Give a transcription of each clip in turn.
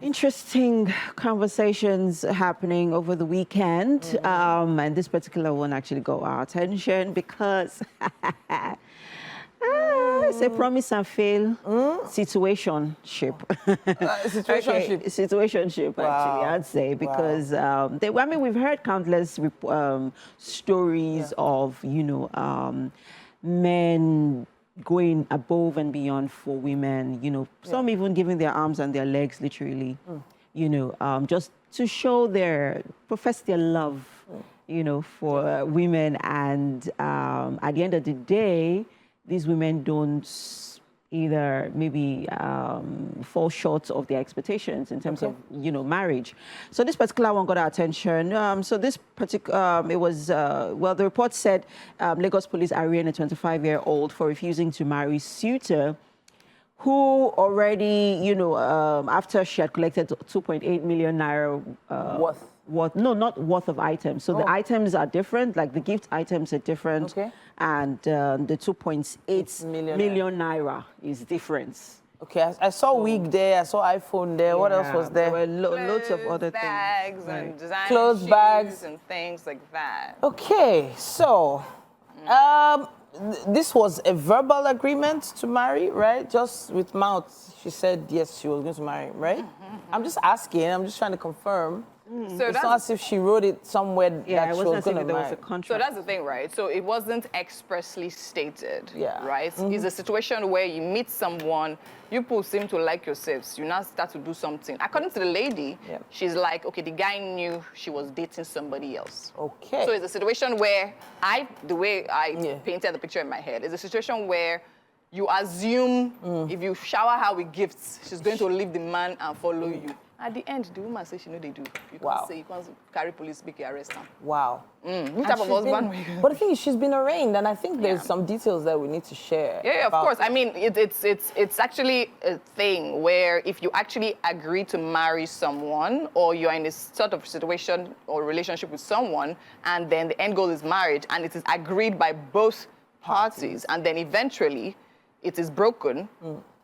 Interesting conversations happening over the weekend, and this particular one actually got our attention because it's a promise and fail situationship. Situationship. Okay, situationship, actually, I'd say, because I mean, we've heard countless stories of, you know, men going above and beyond for women, you know, some even giving their arms and their legs, literally, you know, just to show profess their love, you know, for women. And at the end of the day, these women don't either maybe fall short of their expectations in terms of, you know, marriage. So this particular one got our attention. So this particular, it was, well, the report said Lagos police arraigned a 25-year-old for refusing to marry suitor who already, you know, after she had collected 2.8 million naira worth, no, not worth of items. So the items are different, like the gift items are different. And the 2.8 million naira is different. Okay, I saw wig there, I saw iPhone there. What else was there? There were loads of other bags things. and designer Clothes, shoes bags. and things like that. Okay, so this was a verbal agreement to marry, right? Just with mouth, she said yes, she was going to marry, right? I'm just asking, I'm just trying to confirm. So it's not as if she wrote it somewhere that she was going to marry. So that's the thing, right? So it wasn't expressly stated, right? It's a situation where you meet someone, you both seem to like yourselves, you now start to do something. According to the lady, she's like, okay, the guy knew she was dating somebody else. Okay. So it's a situation where the way I painted the picture in my head, is a situation where you assume if you shower her with gifts, she's going to leave the man and follow you. At the end, the woman says she know they do. You can't say, you can't carry police, make you arrest her. Wow. Which type of husband? But the thing is, she's been arraigned, and I think there's some details that we need to share. Yeah, of course. I mean, it's actually a thing where if you actually agree to marry someone, or you're in a sort of situation or relationship with someone, and then the end goal is marriage, and it is agreed by both parties, and then eventually it is broken,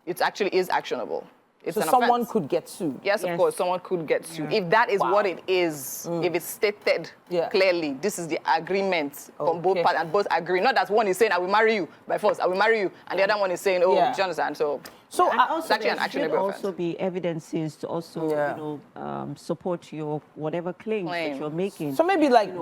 it actually is actionable. It's so someone could get sued. Yes, of course, someone could get sued. If that is what it is, if it's stated clearly, this is the agreement from both parties, and both agree. Not that one is saying, I will marry you by force, I will marry you, and the other one is saying, oh, do you understand? So also, actually an actionable offense. Also be evidences to also, you know, support your whatever claims that you're making. So maybe like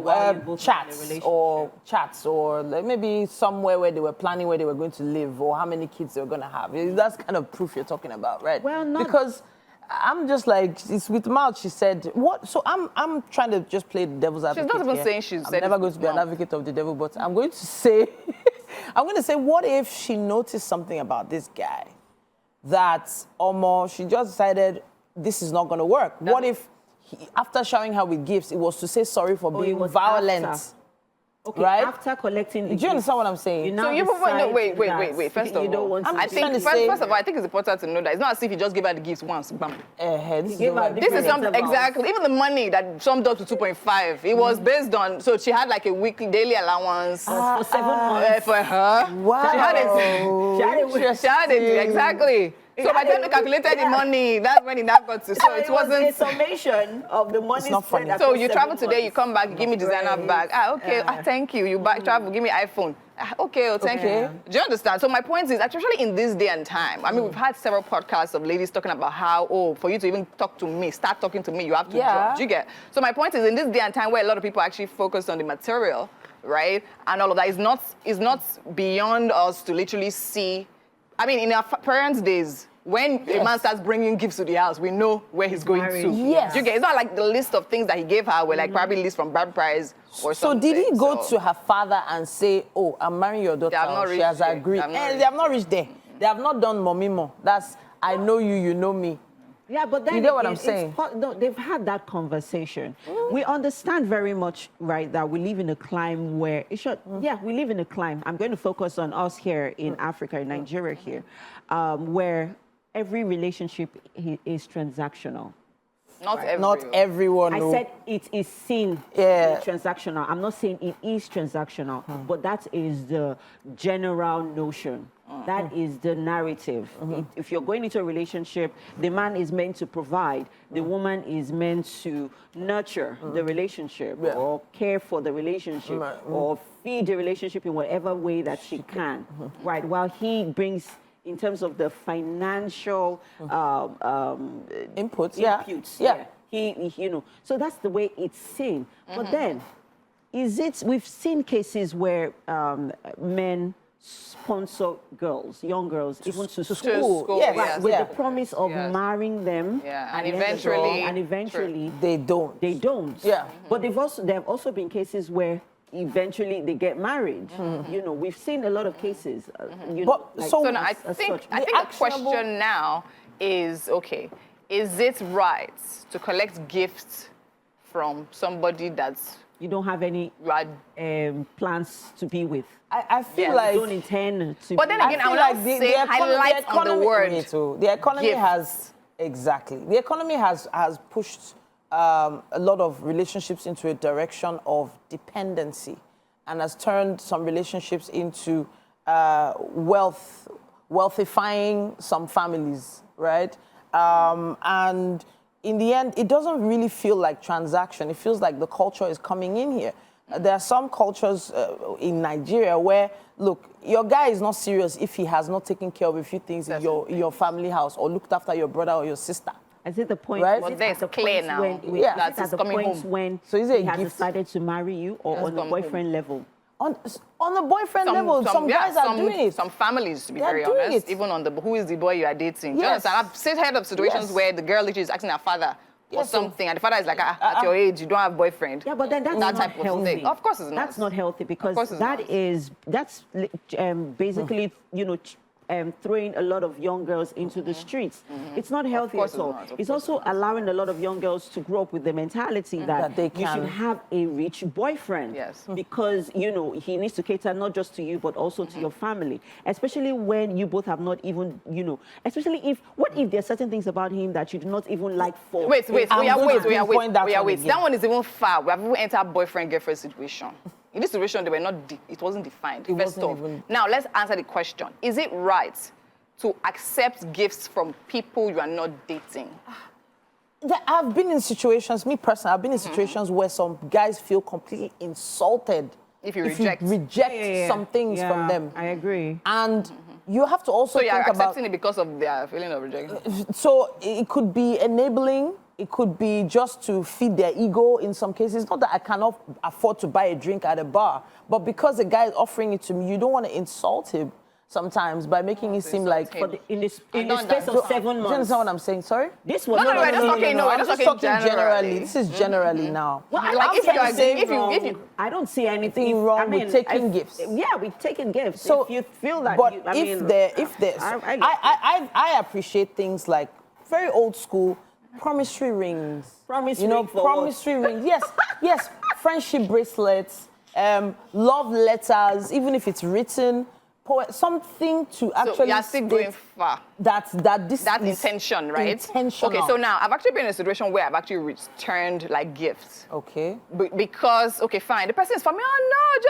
chats or like maybe somewhere where they were planning where they were going to live or how many kids they were going to have. That's kind of proof you're talking about, right? Well, not because I'm just like, it's with mouth, she said, what? So I'm trying to just play the devil's advocate. She's not even saying she's I'm never going to be an advocate of the devil, but I'm going to say, what if she noticed something about this guy that, she just decided this is not going to work? What if, after showering her with gifts, it was to say sorry for being violent? After. Okay, right? After collecting the do you understand what I'm saying? So you wait. First of all, first of all, I think it's important to know that it's not as if you just give her the gifts once. Bam. This is something exactly. Even the money that summed up to 2.5, it was based on. So she had like a weekly daily allowance for 7 months for her. Wow. She had it exactly. So by the time they calculated the money, that's when it now got to. So it wasn't a summation of the money. It's not funny. So you travel today, you come back, you give me designer bag. Thank you. You back travel, give me iPhone. Okay, thank you. Do you understand? So my point is, especially in this day and time, I mean, we've had several podcasts of ladies talking about how, for you to even talk to me, start talking to me, you have to drop. Do you get? So my point is, in this day and time where a lot of people actually focus on the material, right, and all of that, is not beyond us to literally see. I mean, in our parents' days, when a man starts bringing gifts to the house, we know where he's going to. Yes. You get, it's not like the list of things that he gave her were like probably lists from Brad Price or something. So did he go to her father and say, oh, I'm marrying your daughter? She has agreed. They have not reached there. They have not done momimo. That's, I know you, you know me. Yeah, but then you get what I'm saying? No, they've had that conversation. We understand very much, right, that we live in a climate where we live in a climate. I'm going to focus on us here in Africa, in Nigeria here, where every relationship is transactional. Not everyone. I said it is seen transactional. I'm not saying it is transactional, but that is the general notion. That is the narrative. If you're going into a relationship, the man is meant to provide. The woman is meant to nurture the relationship or care for the relationship or feed the relationship in whatever way that she can, right? While he brings, in terms of the financial inputs, he, you know, so that's the way it's seen. But then, we've seen cases where men sponsor girls, young girls, even to school, yes, with the promise of marrying them, and eventually they don't. They don't. Yeah. But there have also been cases where eventually they get married. You know, we've seen a lot of cases. You know, like, so now I think the question now is, okay, is it right to collect gifts from somebody that's you don't have any plans to be with? I feel like you don't intend to. But then again, I would not say highlight on the word. The economy has the economy has pushed a lot of relationships into a direction of dependency, and has turned some relationships into wealthifying some families, right? And in the end, it doesn't really feel like transaction. It feels like the culture is coming in here. There are some cultures in Nigeria where, look, your guy is not serious if he has not taken care of a few things in your family house or looked after your brother or your sister. Is it the point? Right? Well, that's clear now. That is coming home. When he has decided to marry you, or on the boyfriend level? On the boyfriend level, some guys are doing it. Some families, to be very honest, even on the who is the boy you are dating. Do you understand? I've heard of situations where the girl literally is asking her father for something, and the father is like, at your age, you don't have a boyfriend. Yeah, but then that's that not type healthy. Of thing. Of course it's not. That's not healthy, because that's basically, you know, throwing a lot of young girls into the streets. It's not healthy at all. It's also allowing a lot of young girls to grow up with the mentality that you should have a rich boyfriend. Yes. Because, you know, he needs to cater not just to you, but also to your family. Especially when you both have not even, you know, what if there are certain things about him that you do not even like for? Wait. That one is even far. We have even entered boyfriend-girlfriend situation. In this situation, it wasn't defined, first off. Now, let's answer the question. Is it right to accept gifts from people you are not dating? I've been in situations, me personally, I've been in situations where some guys feel completely insulted if you reject some things from them. I agree. And you have to also think about... So you're accepting it because of their feeling of rejection? So it could be enabling. It could be just to feed their ego in some cases. Not that I cannot afford to buy a drink at a bar, but because the guy is offering it to me, you don't want to insult him sometimes by making it seem like... in the space of 7 months. Do you understand what I'm saying? Sorry? This was... No, we're just talking generally. This is generally now. Well, if I don't see anything wrong with taking gifts. Yeah, with taking gifts. So if you feel that... But I appreciate things like very old school promissory rings. Promissory rings. Yes. Friendship bracelets, love letters, even if it's written, something to actually. So you're still going far. That's intention, right? Intentional. Okay, so now I've actually been in a situation where I've actually returned like gifts. Okay. Because okay, fine, the person is for me. Oh no,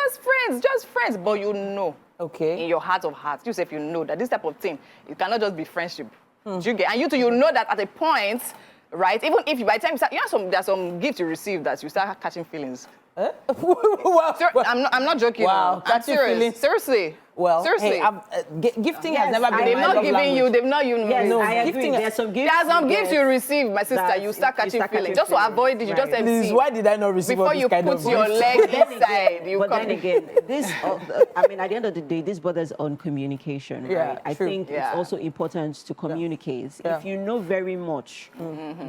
just friends. But you know. Okay. In your heart of hearts, you say if you know that this type of thing, it cannot just be friendship. Do you get? And you know that at a point. Right? Even if by the time you start, there's some gifts you receive that you start catching feelings. I'm not joking. Wow, I'm serious. Feelings. Seriously. Well, seriously. Hey, gifting has never been. They've not given you. They've not even. Yes, I agree. There's some gifts you receive, my sister. You start catching feelings. Just to avoid it, you just MC. This is why did I not receive before you put your leg inside? But then again, this. I mean, at the end of the day, this borders on communication. Right? I think it's also important to communicate. If you know very much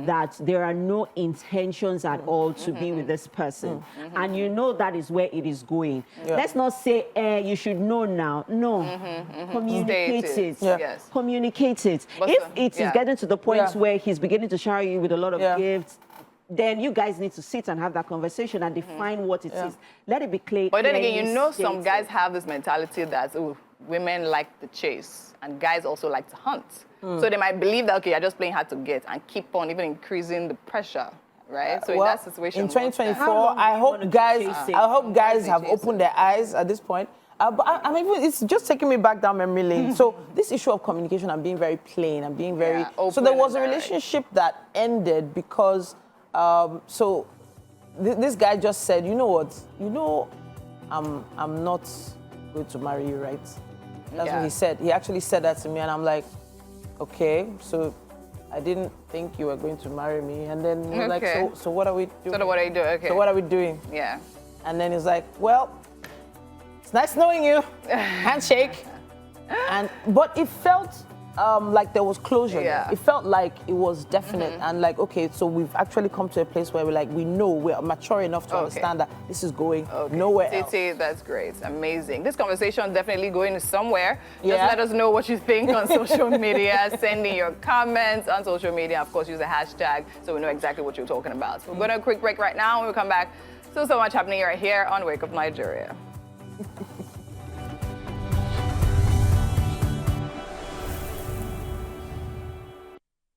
that there are no intentions at all to be with this person, and you know that is where it is going. Let's not say, you should know now. No, communicate it. Yes. Communicate it. But if it is getting to the point where he's beginning to shower you with a lot of gifts, then you guys need to sit and have that conversation and define what it is. Let it be clear. But then again, some guys have this mentality that women like the chase and guys also like to hunt. So they might believe that you're just playing hard to get and keep on even increasing the pressure. Right? So in that situation, in 2024, I hope guys have opened their eyes at this point But I mean, it's just taking me back down memory lane. So this issue of communication, I'm being very plain. I'm being very... so there was a relationship that ended because... this guy just said, you know what? You know, I'm not going to marry you, right? That's what he said. He actually said that to me, and I'm like, okay, so I didn't think you were going to marry me. And then he was like, so what are we doing? So what are you doing? Okay. So what are we doing? Yeah. And then he's like, well, it's nice knowing you. Handshake. But it felt like there was closure. Yeah. It felt like it was definite and like, okay, so we've actually come to a place where we know we're mature enough to understand that this is going nowhere else. Titi, that's great. Amazing. This conversation is definitely going somewhere. Just let us know what you think on social media. Send in your comments on social media. Of course, use a hashtag so we know exactly what you're talking about. So we're going to a quick break right now. When we come back, so much happening right here on Wake Up Nigeria.